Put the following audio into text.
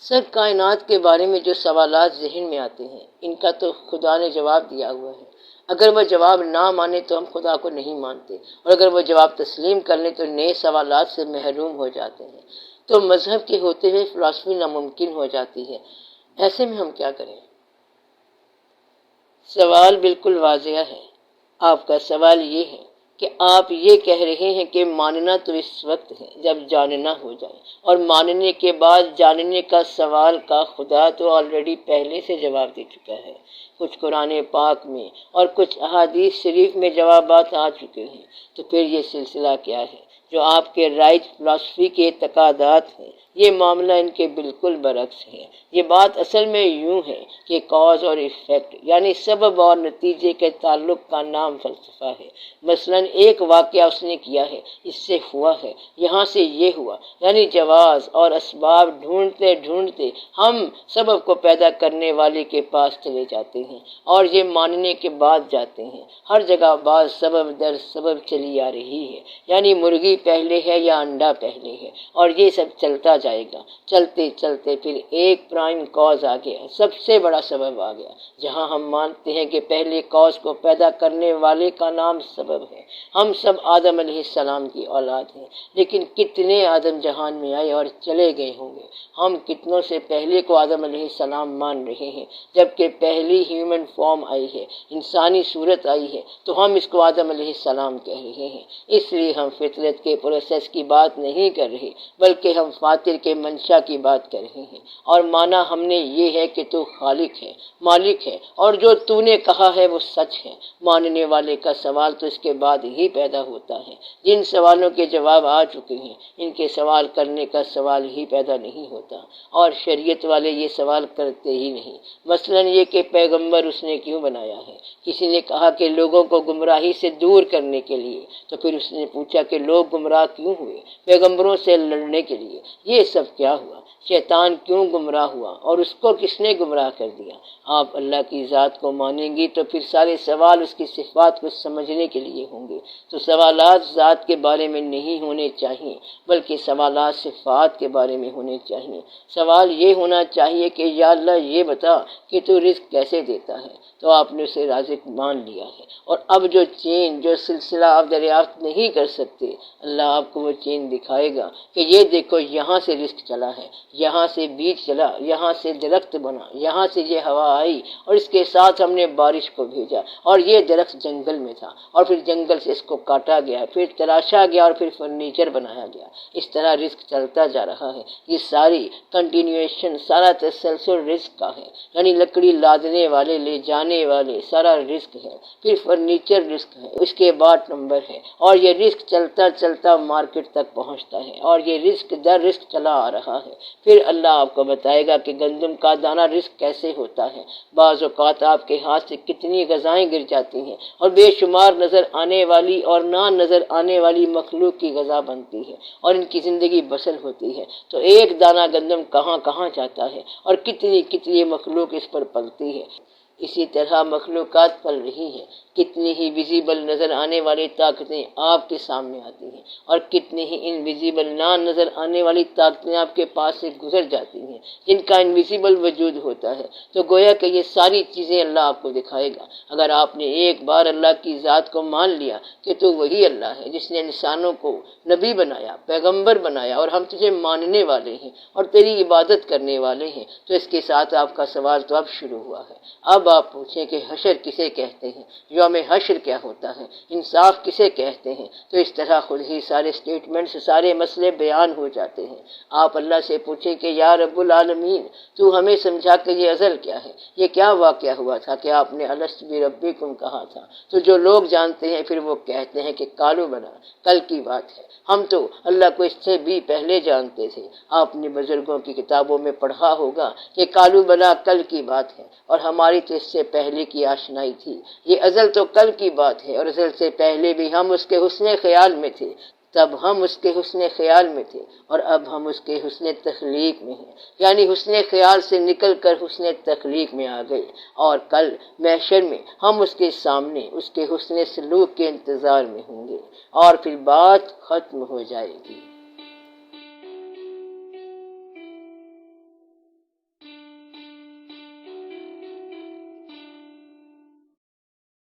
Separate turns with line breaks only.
سب کائنات کے بارے میں جو سوالات ذہن میں آتے ہیں ان کا تو خدا نے جواب دیا ہوا ہے۔ اگر وہ جواب نہ مانے تو ہم خدا کو نہیں مانتے، اور اگر وہ جواب تسلیم کر لیں تو نئے سوالات سے محروم ہو جاتے ہیں۔ تو مذہب کے ہوتے ہوئے فلسفی ناممکن ہو جاتی ہے۔ ایسے میں ہم کیا کریں؟ سوال بالکل واضح ہے۔ آپ کا سوال یہ ہے کہ آپ یہ کہہ رہے ہیں کہ ماننا تو اس وقت ہے جب جاننا ہو جائے، اور ماننے کے بعد جاننے کا سوال کا خدا تو آلریڈی پہلے سے جواب دے چکا ہے۔ کچھ قرآن پاک میں اور کچھ احادیث شریف میں جوابات آ چکے ہیں۔ تو پھر یہ سلسلہ کیا ہے جو آپ کے رائٹ فلسفی کے اعتقادات ہیں؟ یہ معاملہ ان کے بالکل برعکس ہے۔ یہ بات اصل میں یوں ہے کہ کاز اور ایفیکٹ یعنی سبب اور نتیجے کے تعلق کا نام فلسفہ ہے۔ مثلا ایک واقعہ اس نے کیا ہے، اس سے ہوا ہے، یہاں سے یہ ہوا، یعنی جواز اور اسباب ڈھونڈتے ڈھونڈتے ہم سبب کو پیدا کرنے والے کے پاس چلے جاتے ہیں اور یہ ماننے کے بعد جاتے ہیں۔ ہر جگہ بعض سبب در سبب چلی آ رہی ہے، یعنی مرغی پہلے ہے یا انڈا پہلے ہے، اور یہ سب چلتا جائے گا۔ چلتے چلتے پھر ایک پرائم کاز آ گیا، سب سے بڑا سبب آ گیا، جہاں ہم مانتے ہیں کہ پہلے کاز کو پیدا کرنے والے کا نام سبب ہے۔ ہم سب آدم علیہ السلام کی اولاد ہیں، لیکن کتنے آدم جہان میں آئے اور چلے گئے ہوں گے۔ ہم کتنوں سے پہلے کو آدم علیہ السلام مان رہے ہیں، جبکہ پہلی ہیومن فارم آئی ہے، انسانی صورت آئی ہے، تو ہم اس کو آدم علیہ السلام کہہ رہے ہیں۔ اس لیے ہم فطرت کے پروسیس کی بات نہیں کر رہے، بلکہ ہم فاطر کے منشا کی بات کر رہے ہیں۔ اور مانا ہم نے یہ ہے کہ تو خالق ہے، مالک ہے، اور جو تو نے کہا ہے وہ سچ ہے۔ ماننے والے کا سوال تو اس کے بعد ہی پیدا ہوتا ہے۔ جن سوالوں کے جواب آ چکے ہیں، ان کے سوال کرنے کا سوال ہی پیدا نہیں ہوتا، اور شریعت والے یہ سوال کرتے ہی نہیں۔ مثلا یہ کہ پیغمبر اس نے کیوں بنایا ہے؟ کسی نے کہا کہ لوگوں کو گمراہی سے دور کرنے کے لیے، تو پھر اس نے پوچھا کہ لوگ گمراہ کیوں ہوئے؟ پیغمبروں سے لڑنے کے لیے۔ یہ سب کیا ہوا؟ شیطان کیوں گمراہ ہوا اور اس کو کس نے گمراہ کر دیا؟ آپ اللہ کی ذات کو مانیں گی تو پھر سارے سوال اس کی صفات کو سمجھنے کے لیے ہوں گے۔ تو سوالات ذات کے بارے میں نہیں ہونے چاہیے، بلکہ سوالات صفات کے بارے میں ہونے چاہیے۔ سوال یہ ہونا چاہیے کہ یا اللہ یہ بتا کہ تو رزق کیسے دیتا ہے؟ تو آپ نے اسے رازق مان لیا ہے، اور اب جو سلسلہ آپ دریافت نہیں کر سکتے، اللہ آپ کو وہ چین دکھائے گا کہ یہ دیکھو یہاں سے رزق چلا ہے، یہاں سے بیج چلا، یہاں سے درخت بنا، یہاں سے یہ ہوا آئی، اور اس کے ساتھ ہم نے بارش کو بھیجا، اور یہ درخت جنگل میں تھا، اور پھر جنگل سے اس کو کاٹا گیا، پھر تراشا گیا، اور پھر فرنیچر بنایا گیا۔ اس طرح رزق چلتا جا رہا ہے۔ یہ ساری کنٹینیویشن، سارا تسلسل رزق کا ہے، یعنی لکڑی لادنے والے، لے جانے والے، سارا رزق ہے۔ پھر فرنیچر رزق ہے، اس کے بعد نمبر ہے، اور یہ رزق چلتا چلتا مارکیٹ تک پہنچتا ہے، اور یہ رزق در رزق چلا آ رہا ہے۔ پھر اللہ آپ کو بتائے گا کہ گندم کا دانہ رزق کیسے ہوتا ہے۔ بعض اوقات آپ کے ہاتھ سے کتنی غذائیں گر جاتی ہیں، اور بے شمار نظر آنے والی اور نہ نظر آنے والی مخلوق کی غذا بنتی ہے، اور ان کی زندگی بسر ہوتی ہے۔ تو ایک دانہ گندم کہاں کہاں جاتا ہے، اور کتنی کتنی مخلوق اس پر پلتی ہے۔ اسی طرح مخلوقات پل رہی ہیں، کتنی ہی ویزیبل نظر آنے والی طاقتیں آپ کے سامنے آتی ہیں، اور کتنی ہی انویزیبل نہ نظر آنے والی طاقتیں آپ کے پاس سے گزر جاتی ہیں، جن کا انویزیبل وجود ہوتا ہے۔ تو گویا کہ یہ ساری چیزیں اللہ آپ کو دکھائے گا۔ اگر آپ نے ایک بار اللہ کی ذات کو مان لیا کہ تو وہی اللہ ہے جس نے انسانوں کو نبی بنایا، پیغمبر بنایا، اور ہم تجھے ماننے والے ہیں اور تیری عبادت کرنے والے ہیں، تو اس کے ساتھ آپ کا سوال تو اب شروع ہوا ہے۔ اب آپ پوچھیں کہ حشر کسے کہتے ہیں، یوم حشر کیا ہوتا ہے، انصاف کسے کہتے ہیں؟ تو اس طرح خود ہی سارے سٹیٹمنٹس، سارے مسئلے بیان ہو جاتے ہیں۔ آپ اللہ سے پوچھیں کہ یا رب العالمین، تو ہمیں سمجھا کہ یہ ازل کیا ہے، یہ کیا واقعہ ہوا تھا کہ آپ نے الست بربکم کہا تھا؟ تو جو لوگ جانتے ہیں پھر وہ کہتے ہیں کہ کالو بنا، کل کی بات ہے۔ ہم تو اللہ کو اس سے بھی پہلے جانتے تھے۔ آپ نے بزرگوں کی کتابوں میں پڑھا ہوگا کہ کالو بنا کل کی بات ہے، اور ہماری تو اس سے پہلے کی آشنائی تھی۔ یہ ازل تو کل کی بات ہے، اور ازل سے پہلے بھی ہم اس کے حسن خیال میں تھے، تب ہم اس کے حسن خیال میں تھے، اور اب ہم اس کے حسن تخلیق میں ہیں، یعنی حسن خیال سے نکل کر حسن تخلیق میں آ گئے، اور کل محشر میں ہم اس کے سامنے اس کے حسن سلوک کے انتظار میں ہوں گے، اور پھر بات ختم ہو جائے گی۔